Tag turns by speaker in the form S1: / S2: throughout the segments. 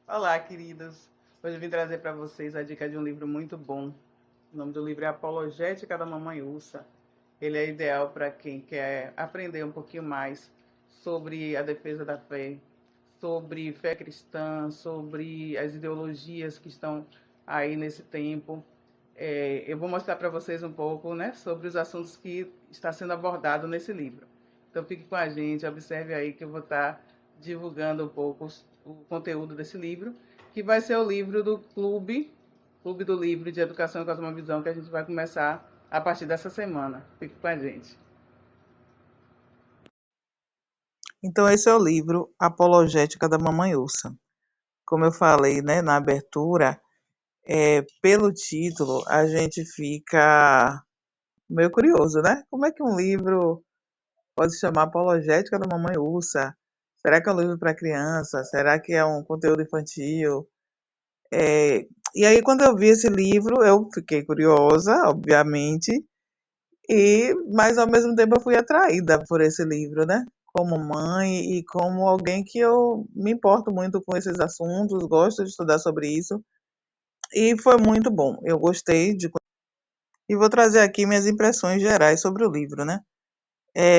S1: Olá, queridos. Hoje eu vim trazer para vocês a dica de um livro muito bom. O nome do livro é Apologética da Mamãe Ursa. Ele é ideal para quem quer aprender um pouquinho mais sobre a defesa da fé, sobre fé cristã, sobre as ideologias que estão aí nesse tempo. Eu vou mostrar para vocês um pouco, né, sobre os assuntos que está sendo abordado nesse livro. Então fique com a gente, observe aí que eu vou estar divulgando um pouco o conteúdo desse livro, que vai ser o livro do Clube do Livro de Educação e Cosmovisão, que a gente vai começar a partir dessa semana. Fique com a gente.
S2: Então, esse é o livro Apologética da Mamãe Ursa. Como eu falei, né, na abertura, pelo título, a gente fica meio curioso, né? Como é que um livro pode se chamar Apologética da Mamãe Ursa? Será que é um livro para criança? Será que é um conteúdo infantil? É, e aí, quando eu vi esse livro, eu fiquei curiosa, obviamente, mas ao mesmo tempo eu fui atraída por esse livro, né? Como mãe e como alguém que eu me importo muito com esses assuntos, gosto de estudar sobre isso, e foi muito bom. Eu gostei de e vou trazer aqui minhas impressões gerais sobre o livro, né?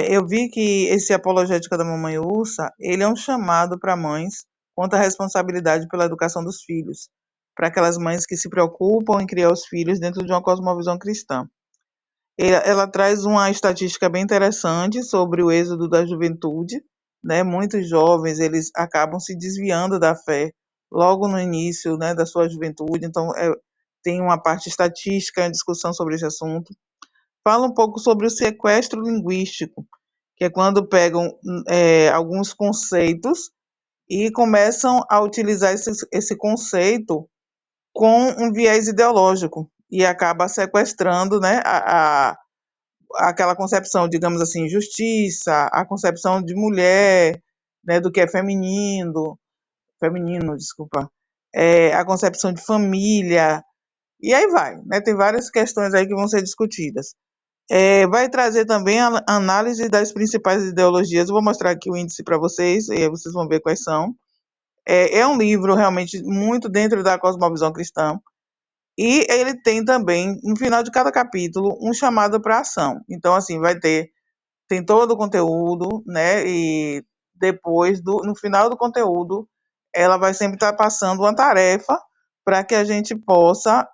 S2: Eu vi que esse Apologética da Mamãe Ursa, ele é um chamado para mães quanto à responsabilidade pela educação dos filhos, para aquelas mães que se preocupam em criar os filhos dentro de uma cosmovisão cristã. Ela traz uma estatística bem interessante sobre o êxodo da juventude, né? Muitos jovens, eles acabam se desviando da fé logo no início, né, da sua juventude. Então, tem uma parte estatística, discussão sobre esse assunto. Fala um pouco sobre o sequestro linguístico, que é quando pegam alguns conceitos e começam a utilizar esse conceito com um viés ideológico e acaba sequestrando, né, aquela concepção, digamos assim, justiça, a concepção de mulher, né, do que é feminino, desculpa, a concepção de família, e aí vai, né, tem várias questões aí que vão ser discutidas. Vai trazer também a análise das principais ideologias, eu vou mostrar aqui o índice para vocês, e aí vocês vão ver quais são. É um livro realmente muito dentro da cosmovisão cristã, e ele tem também, no final de cada capítulo, um chamado para ação. Então, assim, tem todo o conteúdo, né? E no final do conteúdo, ela vai sempre estar passando uma tarefa para que a gente possa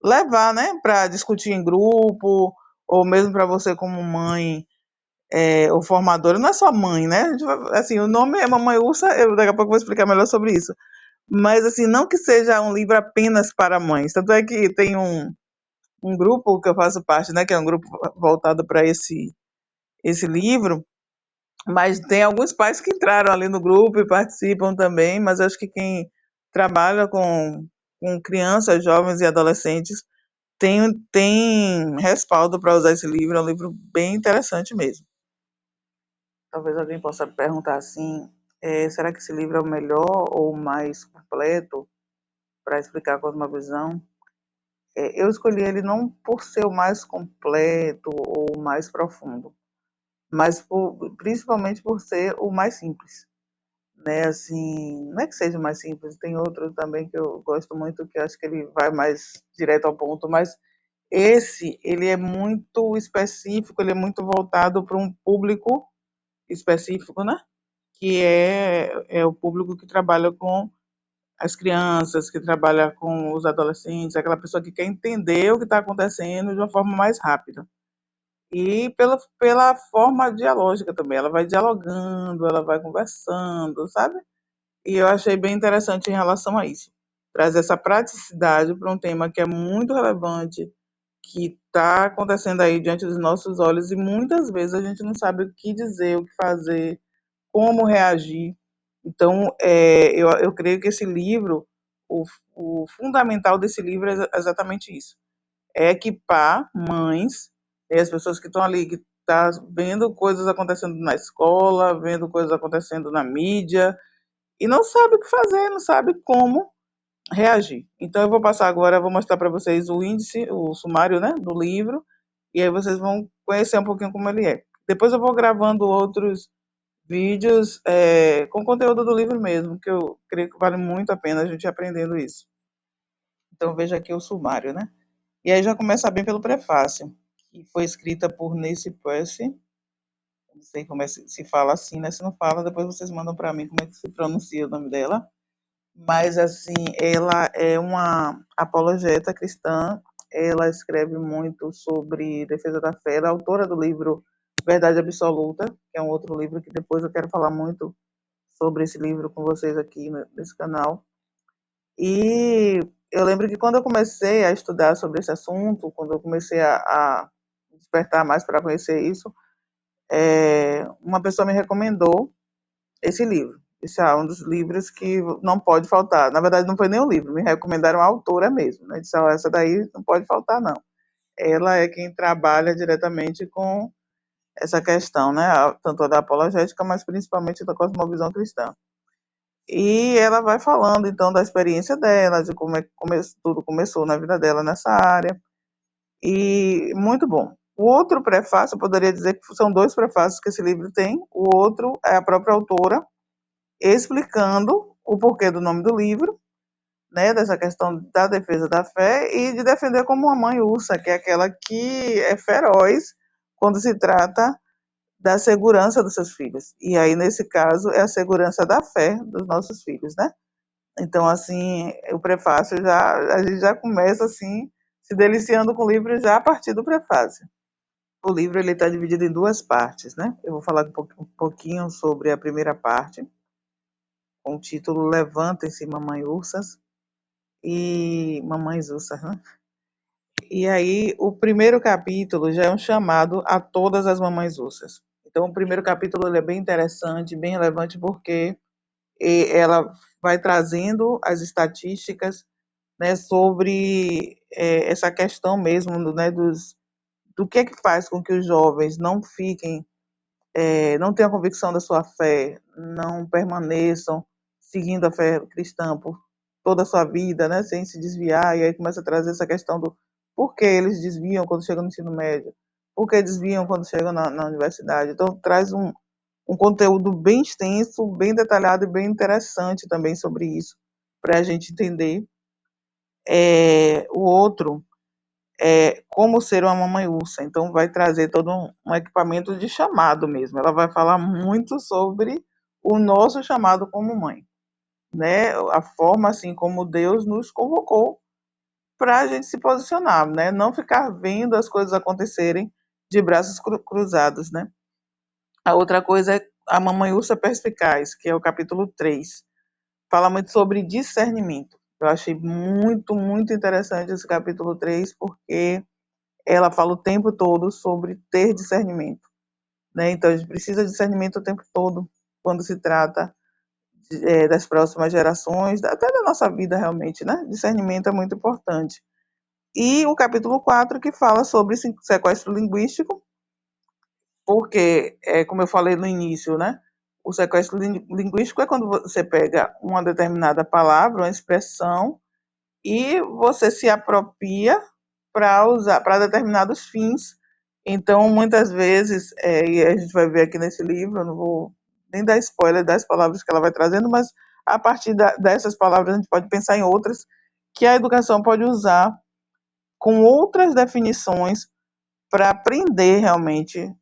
S2: levar, né? Para discutir em grupo, ou mesmo para você como mãe ou formadora, não é só mãe, né? Assim, o nome é Mamãe Ursa, eu daqui a pouco vou explicar melhor sobre isso. Mas, assim, não que seja um livro apenas para mães. Tanto é que tem um grupo que eu faço parte, né? Que é um grupo voltado para esse livro, mas tem alguns pais que entraram ali no grupo e participam também, mas acho que quem trabalha com crianças, jovens e adolescentes tem respaldo para usar esse livro, é um livro bem interessante mesmo. Talvez alguém possa perguntar assim, será que esse livro é o melhor ou o mais completo para explicar a cosmovisão? Eu escolhi ele não por ser o mais completo ou o mais profundo, mas principalmente por ser o mais simples, né? Assim, não é que seja mais simples, tem outro também que eu gosto muito, que eu acho que ele vai mais direto ao ponto, mas ele é muito específico, ele é muito voltado para um público específico, né? Que é o público que trabalha com as crianças, que trabalha com os adolescentes, aquela pessoa que quer entender o que está acontecendo de uma forma mais rápida. E pela forma dialógica também, ela vai dialogando, ela vai conversando, sabe? E eu achei bem interessante em relação a isso. Trazer essa praticidade para um tema que é muito relevante, que está acontecendo aí diante dos nossos olhos e muitas vezes a gente não sabe o que dizer, o que fazer, como reagir. Então, eu creio que esse livro, o fundamental desse livro é exatamente isso. É equipar mães e as pessoas que estão ali, que estão vendo coisas acontecendo na escola, vendo coisas acontecendo na mídia, e não sabe o que fazer, não sabe como reagir. Então eu vou passar agora, vou mostrar para vocês o índice, o sumário, né, do livro, e aí vocês vão conhecer um pouquinho como ele é. Depois eu vou gravando outros vídeos com conteúdo do livro mesmo, que eu creio que vale muito a pena a gente aprendendo isso. Então veja aqui o sumário, né? E aí já começa bem pelo prefácio, que foi escrita por Nancy Percy. Não sei como é se fala assim, né? Se não fala, depois vocês mandam para mim como é que se pronuncia o nome dela. Mas, assim, ela é uma apologeta cristã, ela escreve muito sobre defesa da fé, ela é autora do livro Verdade Absoluta, que é um outro livro que depois eu quero falar muito sobre esse livro com vocês aqui nesse canal. E eu lembro que quando eu comecei a estudar sobre esse assunto, quando eu comecei a despertar mais para conhecer isso, uma pessoa me recomendou esse livro. Esse é um dos livros que não pode faltar. Na verdade, não foi nem o livro, me recomendaram a autora mesmo. Né? Disse, essa daí não pode faltar, não. Ela é quem trabalha diretamente com essa questão, né? Tanto da apologética, mas principalmente da cosmovisão cristã. E ela vai falando, então, da experiência dela, de como é que tudo começou na vida dela nessa área. E muito bom. O outro prefácio, eu poderia dizer que são dois prefácios que esse livro tem. O outro é a própria autora, explicando o porquê do nome do livro, né, dessa questão da defesa da fé e de defender como uma mãe ursa, que é aquela que é feroz quando se trata da segurança dos seus filhos. E aí, nesse caso, é a segurança da fé dos nossos filhos, né? Então, assim, o prefácio a gente já começa assim, se deliciando com o livro já a partir do prefácio. O livro ele está dividido em duas partes, né? Eu vou falar um pouquinho sobre a primeira parte, com o título Levantem-se, Mamãe Ursas e Mamães Ursas, né? E aí, o primeiro capítulo já é um chamado a todas as mamães ursas. Então, o primeiro capítulo ele é bem interessante, bem relevante, porque ela vai trazendo as estatísticas, né, sobre essa questão mesmo, né, do que é que faz com que os jovens não fiquem não tenham a convicção da sua fé, não permaneçam seguindo a fé cristã por toda a sua vida, né, sem se desviar, e aí começa a trazer essa questão do por que eles desviam quando chegam no ensino médio, por que desviam quando chegam na universidade. Então, traz um conteúdo bem extenso, bem detalhado e bem interessante também sobre isso, para a gente entender. O outro como ser uma mamãe ursa. Então, vai trazer todo um equipamento de chamado mesmo. Ela vai falar muito sobre o nosso chamado como mãe, né? A forma assim como Deus nos convocou para a gente se posicionar, né? Não ficar vendo as coisas acontecerem de braços cruzados, né? A outra coisa é a mamãe ursa perspicaz, que é o capítulo 3. Fala muito sobre discernimento. Eu achei muito, muito interessante esse capítulo 3, porque ela fala o tempo todo sobre ter discernimento, né? Então a gente precisa de discernimento o tempo todo quando se trata das próximas gerações, até da nossa vida realmente, né? Discernimento é muito importante. E o capítulo 4 que fala sobre sequestro linguístico, porque, como eu falei no início, né? O sequestro linguístico é quando você pega uma determinada palavra, uma expressão, e você se apropria para usar para determinados fins. Então, muitas vezes, e a gente vai ver aqui nesse livro, eu não vou nem dar spoiler das palavras que ela vai trazendo, mas a partir dessas palavras a gente pode pensar em outras que a educação pode usar com outras definições para aprender realmente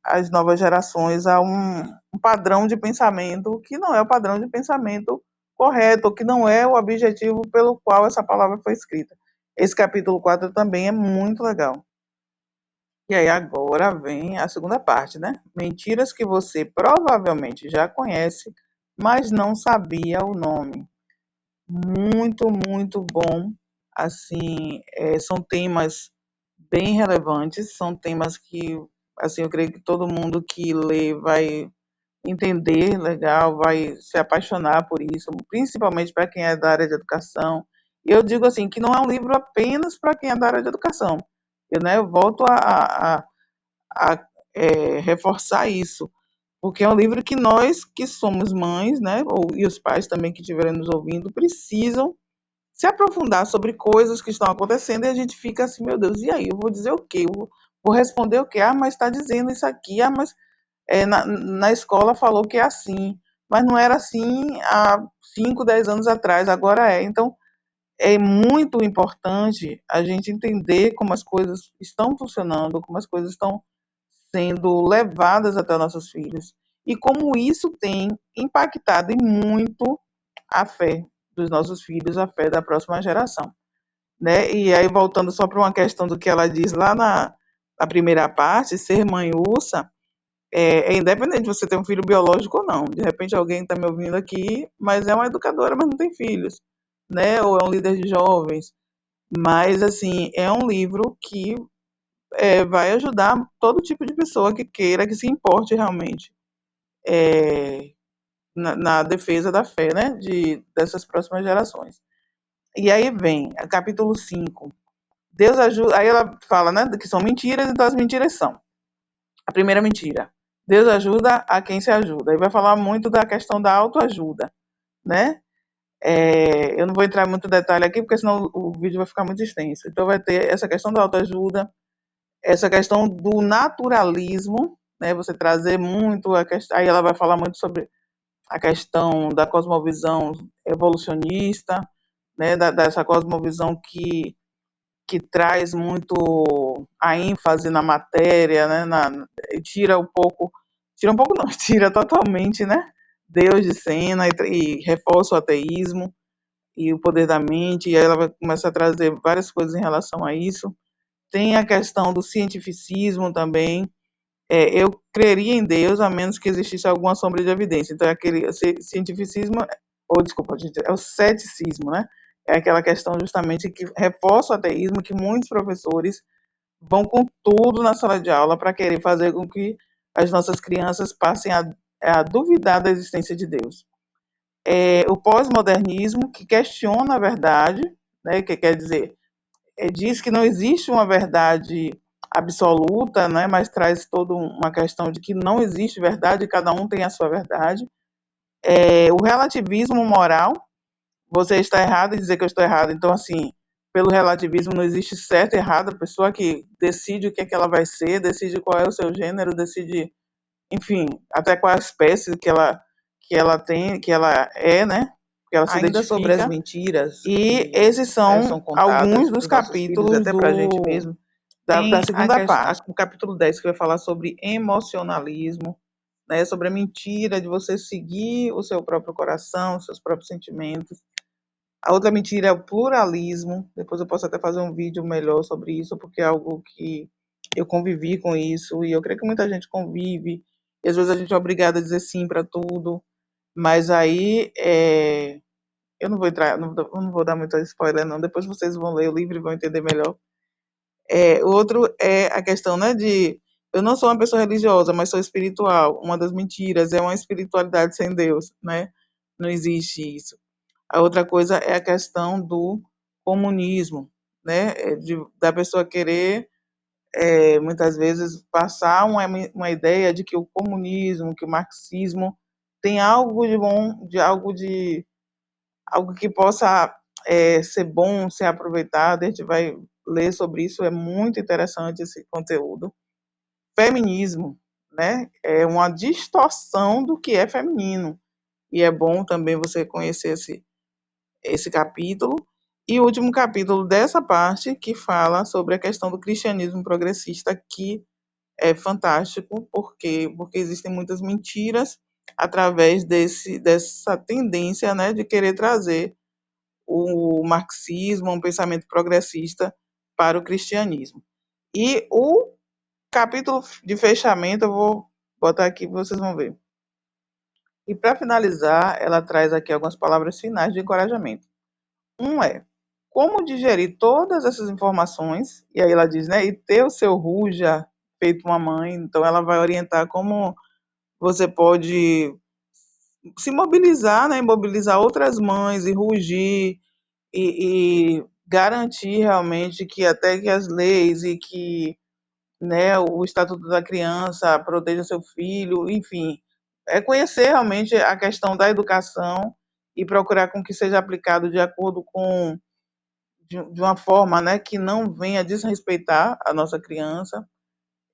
S2: as novas gerações a um padrão de pensamento que não é o padrão de pensamento correto, que não é o objetivo pelo qual essa palavra foi escrita. Esse capítulo 4 também é muito legal. E aí agora vem a segunda parte, né? Mentiras que você provavelmente já conhece, mas não sabia o nome. Muito, muito bom. Assim, são temas bem relevantes, são temas que, assim, eu creio que todo mundo que lê vai entender legal, vai se apaixonar por isso, principalmente para quem é da área de educação. E eu digo assim, que não é um livro apenas para quem é da área de educação. Eu volto a reforçar isso, porque é um livro que nós que somos mães, né, e os pais também que estiverem nos ouvindo, precisam se aprofundar sobre coisas que estão acontecendo e a gente fica assim, meu Deus, e aí? Eu vou dizer o quê? Vou responder o quê? Ah, mas está dizendo isso aqui, ah, mas na escola falou que é assim, mas não era assim há 5, 10 anos atrás, agora é. Então, é muito importante a gente entender como as coisas estão funcionando, como as coisas estão sendo levadas até nossos filhos e como isso tem impactado e muito a fé dos nossos filhos, a fé da próxima geração, né? E aí voltando só para uma questão do que ela diz lá na primeira parte, ser mãe ursa, é independente de você ter um filho biológico ou não. De repente alguém está me ouvindo aqui, mas é uma educadora, mas não tem filhos, né? Ou é um líder de jovens. Mas, assim, é um livro que vai ajudar todo tipo de pessoa que queira, que se importe realmente é, na defesa da fé, né? Dessas próximas gerações. E aí vem, capítulo 5. Deus ajuda. Aí ela fala, né? Que são mentiras, então as mentiras são. A primeira mentira. Deus ajuda a quem se ajuda. Aí vai falar muito da questão da autoajuda, né? Eu não vou entrar em muito detalhe aqui, porque senão o vídeo vai ficar muito extenso. Então vai ter essa questão da autoajuda, essa questão do naturalismo, né? Você trazer muito a questão. Aí ela vai falar muito sobre a questão da cosmovisão evolucionista, né? Dessa cosmovisão que traz muito a ênfase na matéria, né? Tira um pouco não, tira totalmente, né? Deus de cena e reforça o ateísmo e o poder da mente, e aí ela vai começar a trazer várias coisas em relação a isso. Tem a questão do cientificismo também. Eu creria em Deus, a menos que existisse alguma sombra de evidência. Então, é aquele cientificismo, ou desculpa, gente, é o ceticismo, né? É aquela questão justamente que reforça o ateísmo, que muitos professores vão com tudo na sala de aula para querer fazer com que as nossas crianças passem a duvidar da existência de Deus. O pós-modernismo, que questiona a verdade, né? Que quer dizer, diz que não existe uma verdade absoluta, né, mas traz toda uma questão de que não existe verdade, cada um tem a sua verdade. O relativismo moral, você está errado e dizer que eu estou errado. Então, assim, pelo relativismo não existe certo e errado, a pessoa que decide o que é que ela vai ser, decide qual é o seu gênero, decide, enfim, até qual é a espécie que ela tem, que ela é, né, que ela se
S1: Ainda sobre as
S2: identifica.
S1: mentiras
S2: E
S1: que
S2: esses são
S1: são contadas
S2: alguns
S1: para
S2: dos
S1: os nossos filhos,
S2: capítulos
S1: até para a gente mesmo,
S2: da
S1: tem
S2: segunda parte. O capítulo 10 que vai falar sobre emocionalismo, né, sobre a mentira de você seguir o seu próprio coração, os seus próprios sentimentos. A outra mentira é o pluralismo. Depois eu posso até fazer um vídeo melhor sobre isso, porque é algo que eu convivi com isso e eu creio que muita gente convive. E às vezes a gente é obrigada a dizer sim para tudo, mas aí eu não vou entrar, não vou dar muito spoiler, não. Depois vocês vão ler o livro e vão entender melhor. O outro é a questão, né, de eu não sou uma pessoa religiosa, mas sou espiritual. Uma das mentiras é uma espiritualidade sem Deus, né? Não existe isso. A outra coisa é a questão do comunismo, né? Da pessoa querer, muitas vezes, passar uma ideia de que o comunismo, que o marxismo tem algo de bom, algo que possa ser bom, ser aproveitado. A gente vai ler sobre isso, é muito interessante esse conteúdo. Feminismo, né? É uma distorção do que é feminino. E é bom também você conhecer esse capítulo. E o último capítulo dessa parte, que fala sobre a questão do cristianismo progressista, que é fantástico, porque existem muitas mentiras através dessa tendência, né, de querer trazer o marxismo, um pensamento progressista para o cristianismo. E o capítulo de fechamento eu vou botar aqui, vocês vão ver. E para finalizar, ela traz aqui algumas palavras finais de encorajamento. Um é como digerir todas essas informações, e aí ela diz, né, e ter o seu ruja feito uma mãe, então ela vai orientar como você pode se mobilizar, né, mobilizar outras mães e rugir e garantir realmente que até que as leis e que, né, o Estatuto da Criança proteja seu filho, enfim, é conhecer realmente a questão da educação e procurar com que seja aplicado de acordo com de uma forma, né, que não venha desrespeitar a nossa criança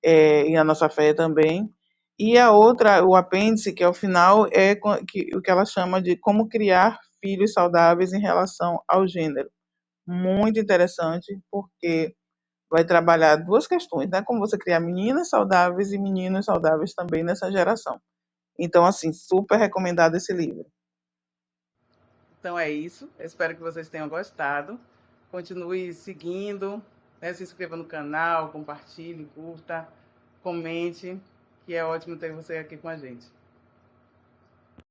S2: e a nossa fé também. E a outra, o apêndice, que é o final, o que ela chama de como criar filhos saudáveis em relação ao gênero. Muito interessante, porque vai trabalhar duas questões, né? Como você criar meninas saudáveis e meninos saudáveis também nessa geração. Então, assim, super recomendado esse livro.
S1: Então é isso. Eu espero que vocês tenham gostado. Continue seguindo, né? Se inscreva no canal, compartilhe, curta, comente, que é ótimo ter você aqui com a gente.